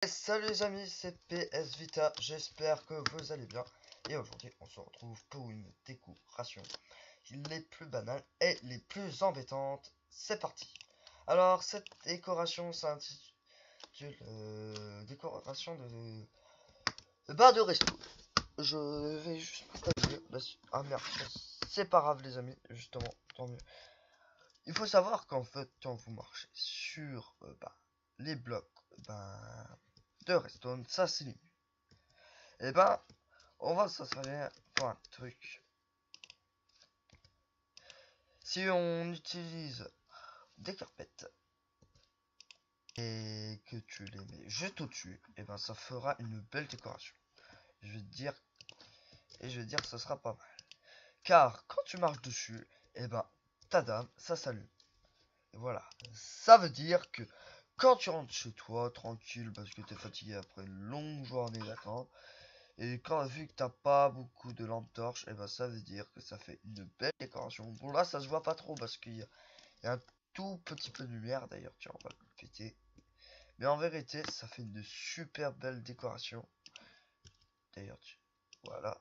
Salut les amis, c'est PS Vita, j'espère que vous allez bien. Et aujourd'hui on se retrouve pour une décoration les plus banales et les plus embêtantes. C'est parti. Alors cette décoration s'intitule décoration de bar de resto. Je vais juste partager. Ah merde, c'est pas grave les amis, justement, tant mieux. Il faut savoir qu'en fait quand vous marchez sur les blocs de redstone, ça s'illumine. Et on va s'installer pour un truc. Si on utilise des carpettes et que tu les mets juste au-dessus, et ça fera une belle décoration. Je vais te dire, ça sera pas mal. Car quand tu marches dessus, ta dame, ça s'allume. Et voilà. Ça veut dire que quand tu rentres chez toi, tranquille, parce que tu es fatigué après une longue journée d'attente, et quand vu que t'as pas beaucoup de lampes torches, ça veut dire que ça fait une belle décoration. Bon là ça se voit pas trop parce qu'il y a un tout petit peu de lumière d'ailleurs. Tiens, on va le péter. Mais en vérité ça fait une super belle décoration. D'ailleurs, voilà.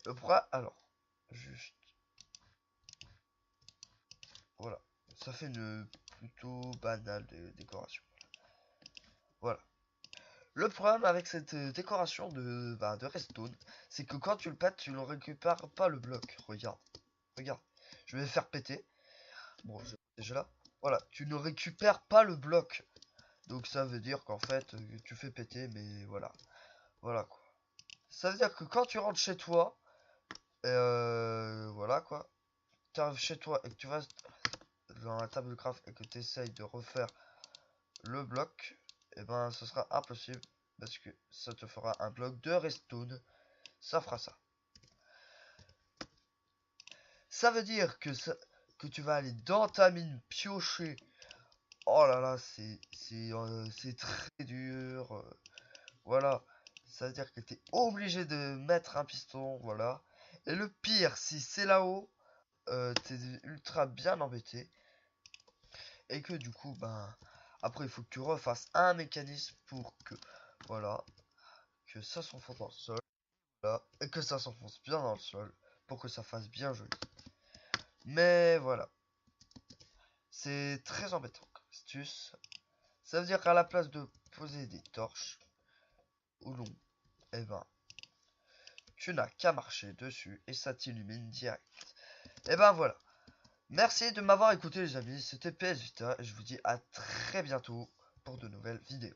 Le bras, alors, juste, voilà. Ça fait une plutôt banale décoration. Voilà. Le problème avec cette décoration de redstone, c'est que quand tu le pètes, tu ne récupères pas le bloc. Regarde. Regarde, je vais faire péter. Bon, déjà là. Voilà, tu ne récupères pas le bloc. Donc ça veut dire qu'en fait, tu fais péter, mais voilà. Voilà quoi. Ça veut dire que quand tu rentres chez toi, voilà quoi. Tu arrives chez toi et que tu vas dans la table de craft et que tu essayes de refaire le bloc, ce sera impossible. Parce que ça te fera un bloc de redstone. Ça fera ça. Ça veut dire que tu vas aller dans ta mine piocher. Oh là là, c'est très dur. Voilà. Ça veut dire que tu es obligé de mettre un piston. Voilà. Et le pire, si c'est là-haut, t'es ultra bien embêté. Et que du coup, après, il faut que tu refasses un mécanisme pour que, voilà, que ça s'enfonce dans le sol. Voilà. Et que ça s'enfonce bien dans le sol. Pour que ça fasse bien joli. Mais voilà. C'est très embêtant comme astuce. Ça veut dire qu'à la place de poser des torches ou non, eh ben, tu n'as qu'à marcher dessus et ça t'illumine direct. Et voilà. Merci de m'avoir écouté les amis, c'était PS Vita et je vous dis à très bientôt pour de nouvelles vidéos.